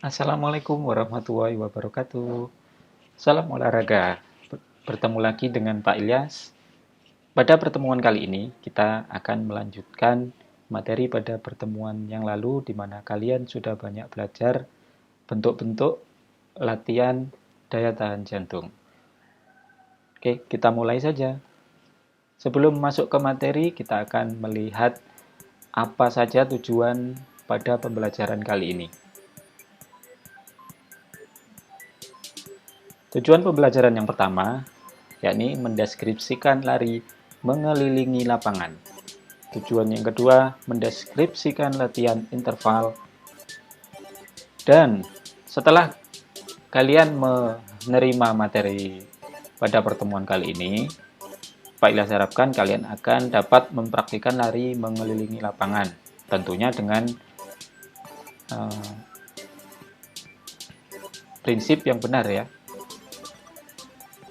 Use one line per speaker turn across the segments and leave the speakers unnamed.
Assalamualaikum warahmatullahi wabarakatuh. Salam olahraga. Bertemu lagi dengan Pak Ilyas. Pada pertemuan kali ini, kita akan melanjutkan materi pada pertemuan yang lalu, di mana kalian sudah banyak belajar bentuk-bentuk latihan daya tahan jantung. Oke, kita mulai saja. Sebelum masuk ke materi, kita akan melihat apa saja tujuan pada pembelajaran kali ini. Tujuan pembelajaran yang pertama, yakni mendeskripsikan lari mengelilingi lapangan. Tujuan yang kedua, mendeskripsikan latihan interval. Dan setelah kalian menerima materi pada pertemuan kali ini, Pak Ilyas harapkan kalian akan dapat mempraktikkan lari mengelilingi lapangan. Tentunya dengan prinsip yang benar ya.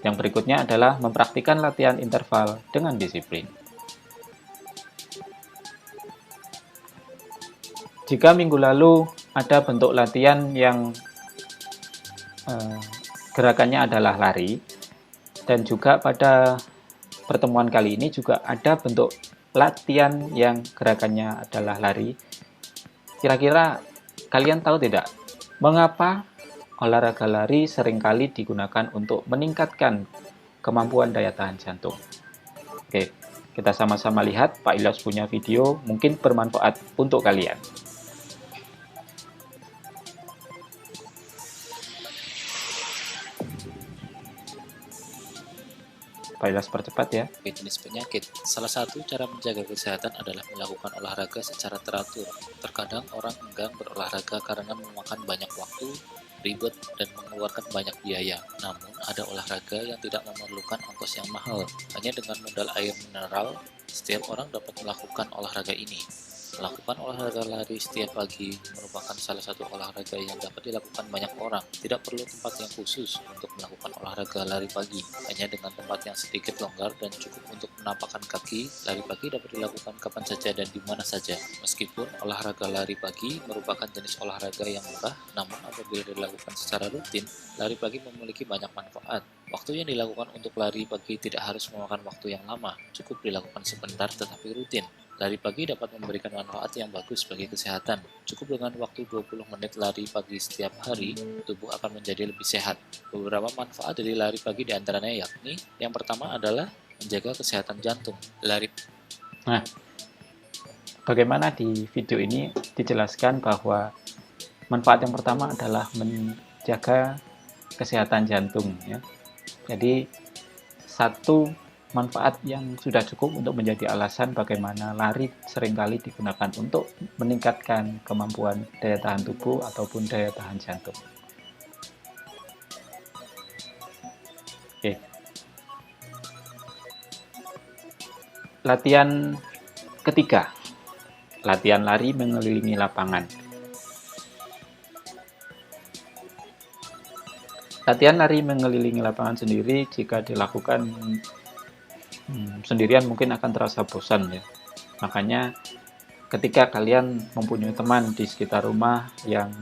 Yang berikutnya adalah mempraktikkan latihan interval dengan disiplin. Jika minggu lalu ada bentuk latihan yang gerakannya adalah lari, dan juga pada pertemuan kali ini juga ada bentuk latihan yang gerakannya adalah lari. Kira-kira kalian tahu tidak, mengapa olahraga lari seringkali digunakan untuk meningkatkan kemampuan daya tahan jantung? Oke, kita sama-sama lihat. Pak Ilyas punya video, mungkin bermanfaat untuk kalian. Pak Ilyas percepat ya.
Jenis penyakit. Salah satu cara menjaga kesehatan adalah melakukan olahraga secara teratur. Terkadang orang enggan berolahraga karena memakan banyak waktu, ribet, dan mengeluarkan banyak biaya. Namun, ada olahraga yang tidak memerlukan ongkos yang mahal. Hanya dengan modal air mineral, setiap orang dapat melakukan olahraga ini. Melakukan olahraga lari setiap pagi merupakan salah satu olahraga yang dapat dilakukan banyak orang. Tidak perlu tempat yang khusus untuk melakukan olahraga lari pagi. Hanya dengan tempat yang sedikit longgar dan cukup untuk menampakkan kaki, lari pagi dapat dilakukan kapan saja dan di mana saja. Meskipun olahraga lari pagi merupakan jenis olahraga yang murah, namun apabila dilakukan secara rutin, lari pagi memiliki banyak manfaat. Waktu yang dilakukan untuk lari pagi tidak harus memakan waktu yang lama, cukup dilakukan sebentar tetapi rutin. Lari pagi dapat memberikan manfaat yang bagus bagi kesehatan. Cukup dengan waktu 20 menit lari pagi setiap hari, tubuh akan menjadi lebih sehat. Beberapa manfaat dari lari pagi diantaranya yakni, yang pertama adalah menjaga kesehatan jantung.
Nah, bagaimana di video ini dijelaskan bahwa manfaat yang pertama adalah menjaga kesehatan jantung ya. Jadi satu manfaat yang sudah cukup untuk menjadi alasan bagaimana lari seringkali digunakan untuk meningkatkan kemampuan daya tahan tubuh ataupun daya tahan jantung. Oke. Latihan ketiga, latihan lari mengelilingi lapangan. Latihan lari mengelilingi lapangan sendiri jika dilakukan sendirian mungkin akan terasa bosan ya. Makanya ketika kalian mempunyai teman di sekitar rumah yang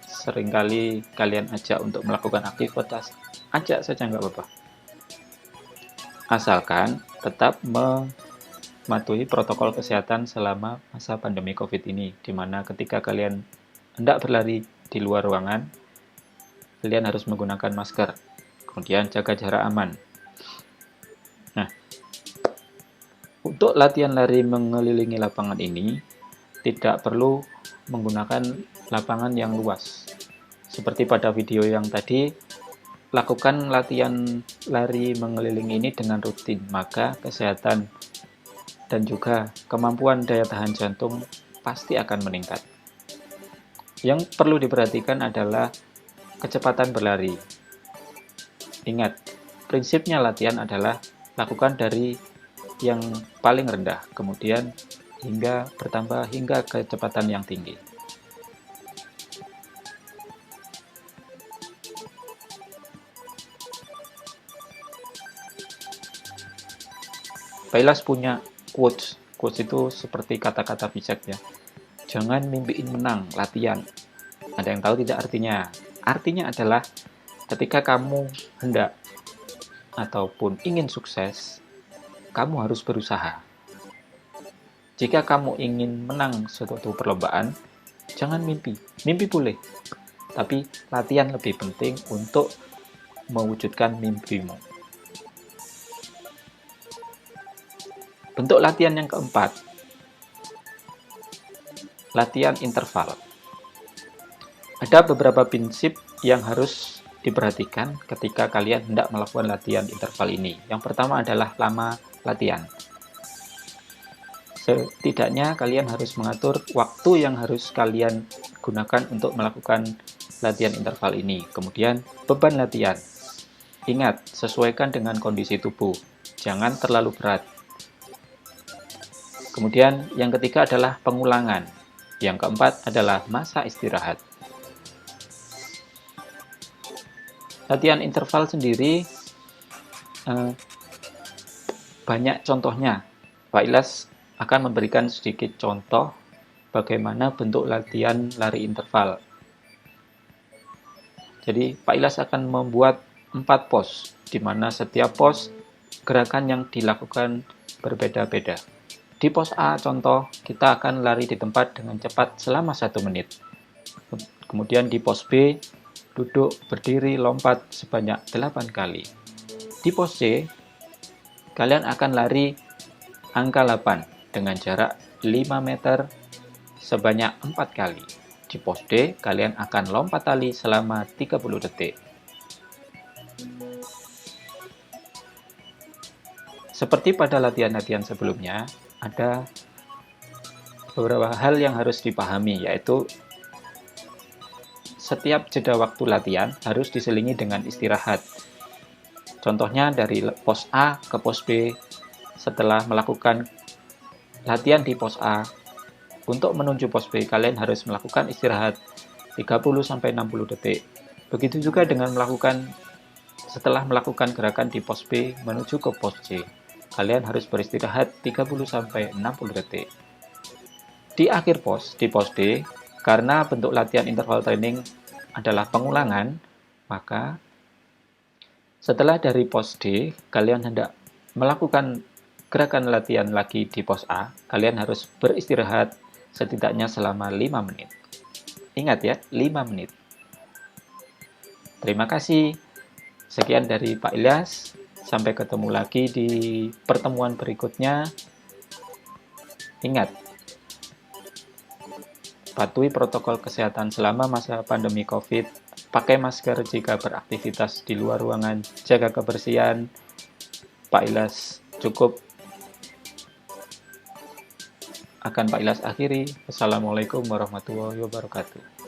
seringkali kalian ajak untuk melakukan aktivitas, ajak saja nggak apa-apa. Asalkan tetap mematuhi protokol kesehatan selama masa pandemi COVID ini, di mana ketika kalian hendak berlari di luar ruangan, kalian harus menggunakan masker, kemudian jaga jarak aman. Nah, untuk latihan lari mengelilingi lapangan ini, tidak perlu menggunakan lapangan yang luas. Seperti pada video yang tadi, lakukan latihan lari mengelilingi ini dengan rutin, maka kesehatan dan juga kemampuan daya tahan jantung pasti akan meningkat. Yang perlu diperhatikan adalah kecepatan berlari. Ingat, prinsipnya latihan adalah lakukan dari yang paling rendah, kemudian hingga bertambah hingga kecepatan yang tinggi. Pak Ilyas punya quotes. Quotes itu seperti kata-kata bijak ya. Jangan mimpiin menang latihan. Ada yang tahu tidak artinya? Artinya adalah ketika kamu hendak ataupun ingin sukses, kamu harus berusaha. Jika kamu ingin menang suatu perlombaan, jangan mimpi. Mimpi boleh, tapi latihan lebih penting untuk mewujudkan mimpimu. Bentuk latihan yang keempat, latihan interval. Ada beberapa prinsip yang harus diperhatikan ketika kalian hendak melakukan latihan interval ini. Yang pertama adalah lama latihan. Setidaknya kalian harus mengatur waktu yang harus kalian gunakan untuk melakukan latihan interval ini. Kemudian beban latihan. Ingat, sesuaikan dengan kondisi tubuh. Jangan terlalu berat. Kemudian yang ketiga adalah pengulangan. Yang keempat adalah masa istirahat. Latihan interval sendiri banyak contohnya. Pak Ilas akan memberikan sedikit contoh bagaimana bentuk latihan lari interval. Jadi Pak Ilas akan membuat 4 pos, di mana setiap pos gerakan yang dilakukan berbeda-beda. Di pos A contoh, kita akan lari di tempat dengan cepat selama 1 menit. Kemudian di pos B, duduk, berdiri, lompat sebanyak 8 kali. Di pos C, kalian akan lari angka 8 dengan jarak 5 meter sebanyak 4 kali. Di pos D, kalian akan lompat tali selama 30 detik. Seperti pada latihan-latihan sebelumnya, ada beberapa hal yang harus dipahami, yaitu setiap jeda waktu latihan harus diselingi dengan istirahat. Contohnya dari pos A ke pos B, setelah melakukan latihan di pos A, untuk menuju pos B kalian harus melakukan istirahat 30-60 detik. Begitu juga dengan setelah melakukan gerakan di pos B menuju ke pos C, kalian harus beristirahat 30-60 detik. Di akhir pos, di pos D, karena bentuk latihan interval training adalah pengulangan, maka setelah dari pos D, kalian hendak melakukan gerakan latihan lagi di pos A, kalian harus beristirahat setidaknya selama 5 menit. Ingat ya, 5 menit. Terima kasih. Sekian dari Pak Ilyas. Sampai ketemu lagi di pertemuan berikutnya. Ingat, patuhi protokol kesehatan selama masa pandemi COVID. Pakai masker jika beraktivitas di luar ruangan. Jaga kebersihan. Pak Ilyas cukup akan Pak Ilyas akhiri. Wassalamualaikum warahmatullahi wabarakatuh.